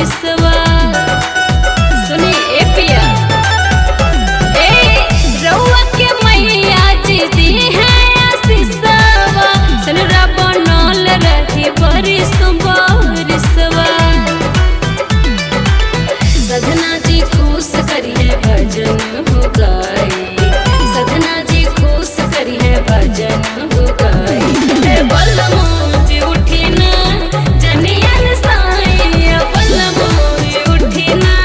रिसवा। सुनी ए पिया रउआ के मैया जी दी है आशीषवा। सनरा बनल रही बरिस बरिसवा। सधना जी खुश करिए भजन हो गाई। सधना जी खुश करिए भजन हो गाई। बलमो जी उठी ना जनियन साई। बलमो जी उठी ना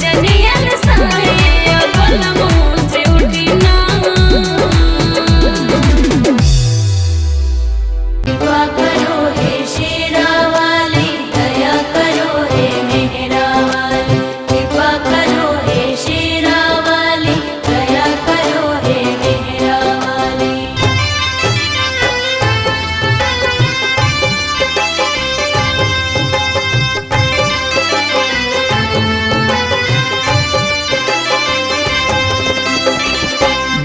जनियन साई। बलमो जी उठी ना। कृपा करो हे शेरा वाली दया करो हे मेहरा वाली। कृपा करो हे शेरा वाली दया करो हे मेहरा वाली।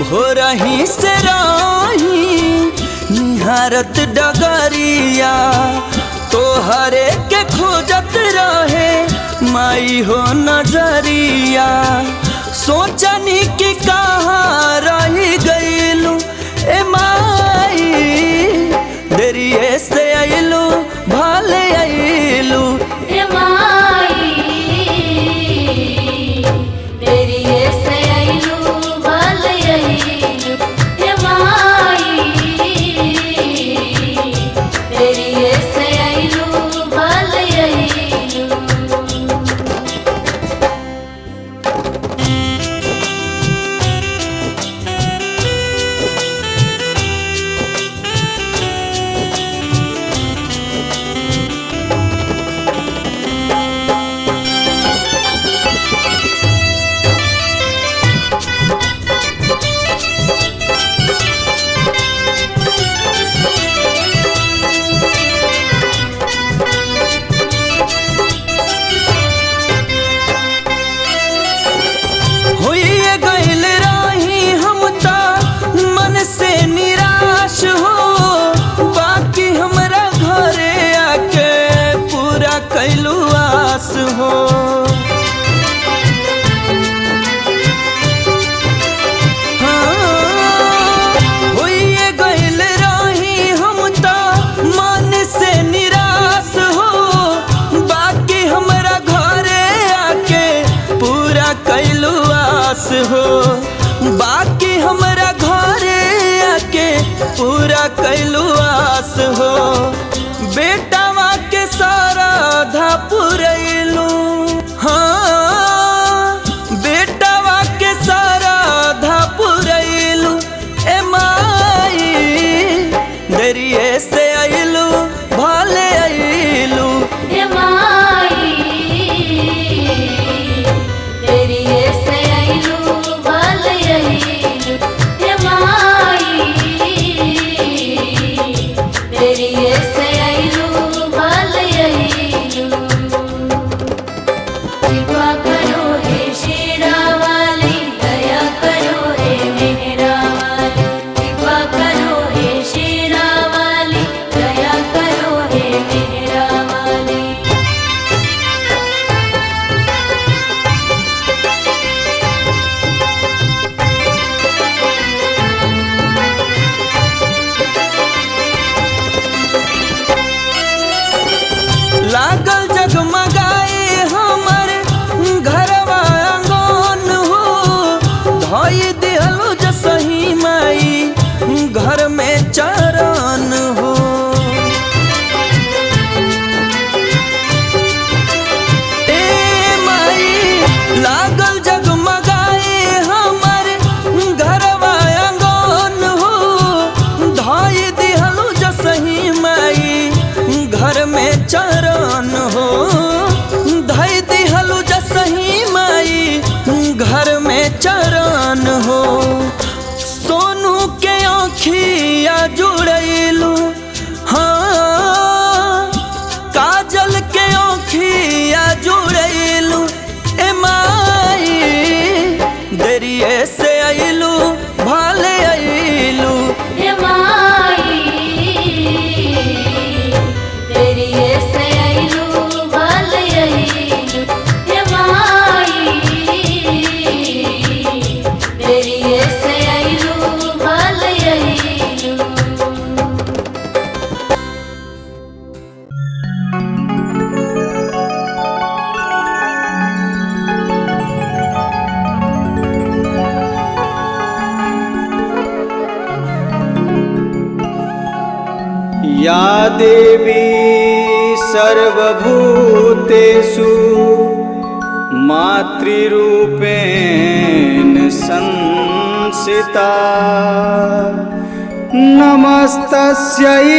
भोरही से राही निहारत डगरिया तोहरे के खोजत रहे माई हो नजरिया। सोचनी कि कहाँ रही गईलू ए माई। देरिये से अइलू भले अइलू ए माई। देरिये से अइलू भले अइलू ए माई। देरिये से अइलू भले अइलू। होइए गइल रही हम ता मन से निराश हो। बाकी हमरा घरे आके पूरा कैलू आस हो। हाँ, होइए गइल रही हम ता मन से निराश हो। बाकी हमरा घरे आके पूरा कैलू आस हो। बाकी हमरा घरे आके पूरा कैलू आस हो। बेटावा के सारा धा पुरैलू। हाँ, बेटावा के सारा धा पुरैलू ए माई। देरिये से अइलू भले अइलू ए माई। देरिये से अइलू भले अइलू ए माई। देरिये से अइलू भले अइलू। कृपा करो हे शेरा वाली दया करो हे मेहरा वाली। कृपा करो हे शेरा वाली दया करो हे मेहरा वाली। लागल जगमगाए हमर घरवा आंगन हो। धोई दिहलु जसही माई घर में चरण हो। ए माई लागल जगमगाए हमर घरवा आंगन हो। धोई दिहलु जसही माई घर में चरण हो। धई दिहलु जसही माई घर में चरण हो। सोनू के आँखिया जुड़ैलू। हाँ, काजल के आँखिया जुड़ैलू ए माई। देरिये से अइलू भले अइलू ए माई। देरिये से अइलू भले अइलू। देवी सर्वभूतेषु मातृरूपेण संस्थिता नमस्तस्यै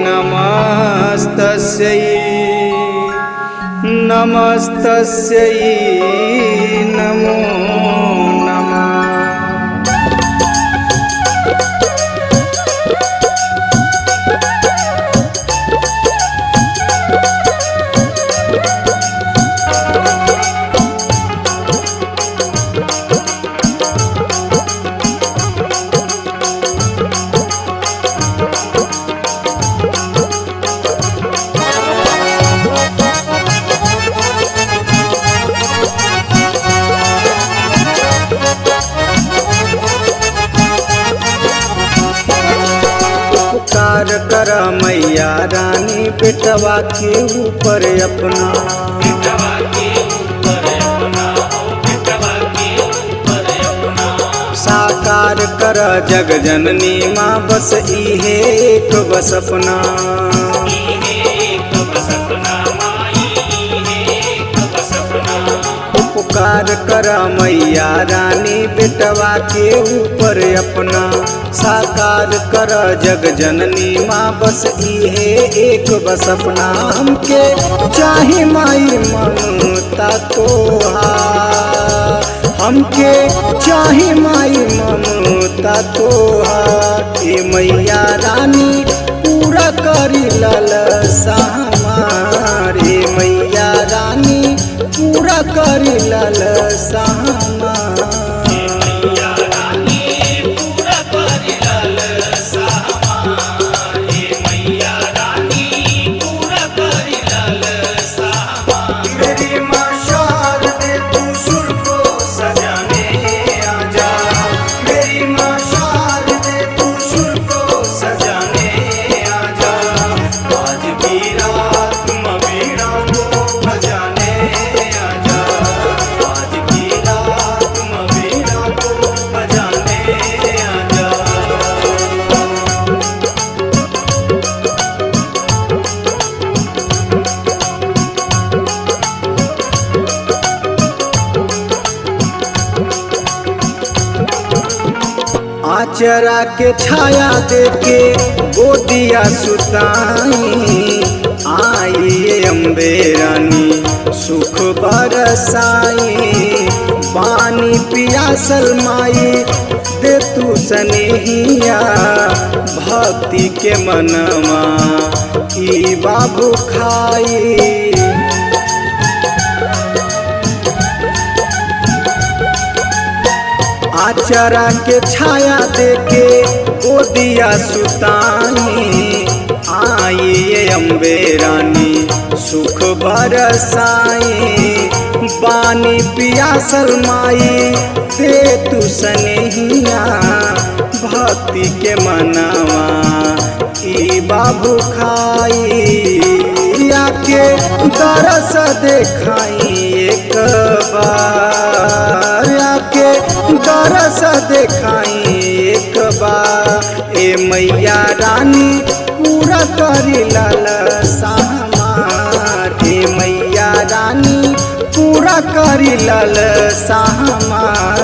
नमस्तस्यै नमस्तस्यै नमो नमः। उपकार कर मैया रानी बेटवा के ऊपर अपना, साकार कर जग जननी माँ बस इहे एक बस अपना। उपकार कर मैया रानी बेटवा के ऊपर अपना, साकार कर जग जननी माँ बस इहे एक बस अपना। हमके चाहे माई ममता तोहार, हमके चाहे माई ममता तोहार। ए मैया रानी पूरा करी लालसा हमार, ए मैया रानी पूरा करी लालसा हमार। आचरा के छाया देके गोदिया सुताई, आई अम्बे रानी सुख बरसाई। पानी पियासल माई दे तू सनेहिया, भक्ति के मनवा ई बाबू खाई। आचरा के छाया देके गोदिया सुताई, आई अम्बे रानी सुख बरसाई। पानी पियासल माई दे तू सनेहिया, भक्ति के मनवा ई बाबू खाई। आके दरस देखाई एक बार, आके दरस देखाई एक बार। ए मैया रानी पूरा करी लालसा हमार, ए मैया रानी पूरा करी लालसा हमार।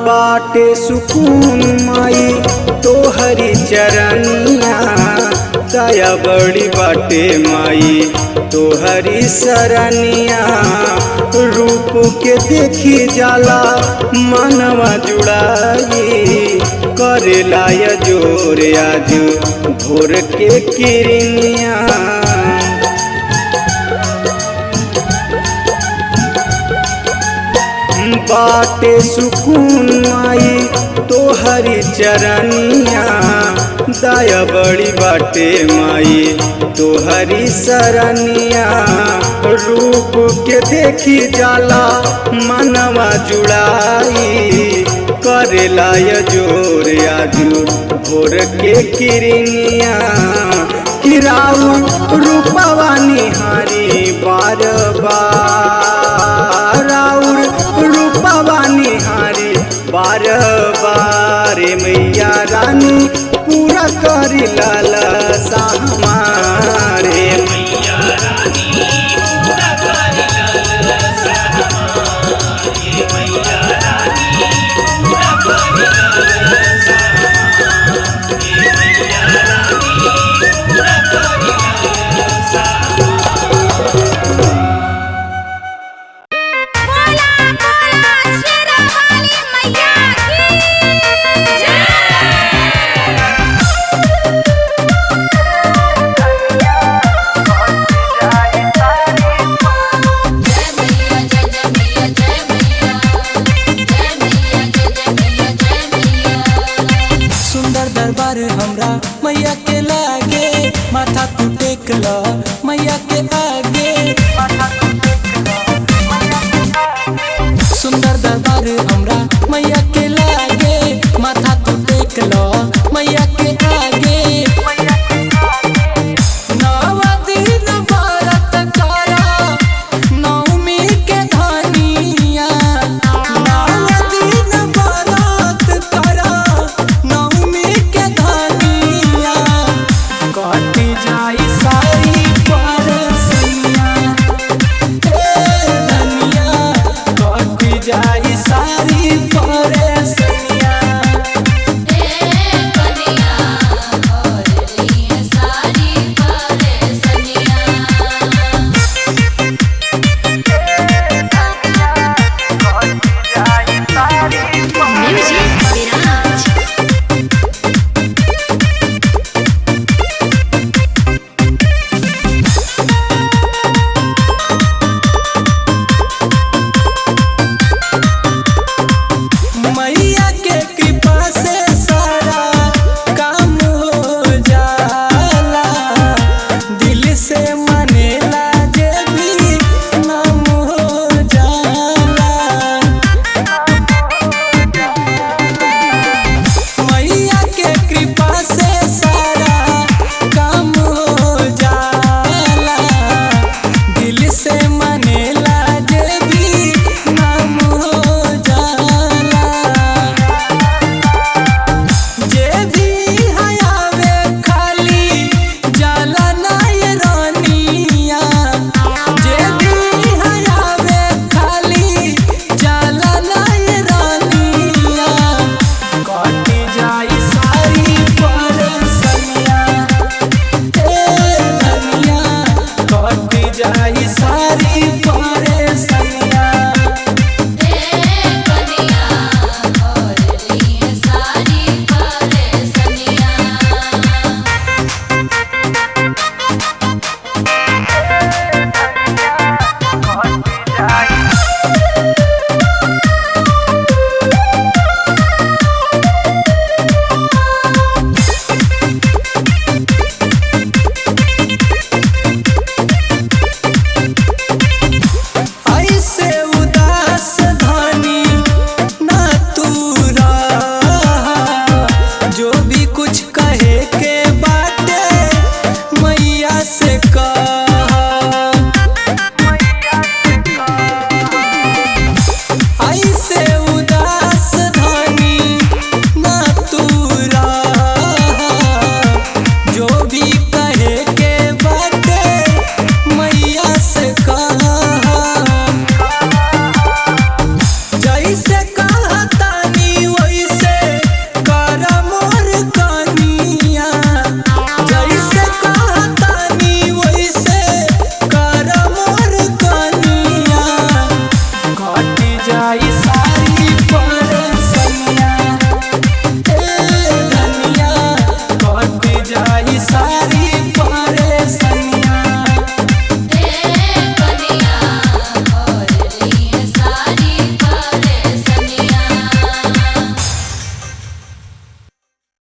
बाटे सुकून माई तोहरी चरनिया, दया बड़ी बाटे माई तोहरी सरनिया। रूप के देखी जाला मनवा जुड़ाई, करेला य जोर आज भोर के किरनिया। बाटे सुकून माई तोहरी चरनिया, दया बड़ी बाटे माई तोहरी सरनिया। रूप के देखी जाला मनवा जुड़ाई, करेला य जोर आज भोर के किरनिया। किराऊ रूपवा निहारी बार बार, राउर रूपवा निहारी बार बार। मैया रानी पूरा करी लालसा हमारे, मैया रानी पूरा करी लालसा हमारे, मैया रानी पूरा करी लालसा हमारे, मैया रानी पूरा करी लालसा हमरा मैया के लागे, माथा तू टेक ल मैया के आगे। सुंदर दरबार हमरा मैया के लागे, माथा तू टेक ल मैया के आगे। नवा दिन व्रत करा नवमी के धनिया, नवा दिन व्रत करा नवमी के धनिया। कटी जाई सारी परसनिया ए धनिया, कटी जाई सारी परसनिया। मैया के कृपा से सारा काम हो जाला, दिल से मानेला जे भी नाम हो जाला। मैया के कृपा से सारा काम हो जाला, दिल से मानेला जे भी नाम हो जाला। जे भी हयावे खाली जाला नाय रानिया, जे भी हयावे खाली जाला नाय रानिया। कटी जाई सारी परसनिया ए धनिया, कटी जाई सारी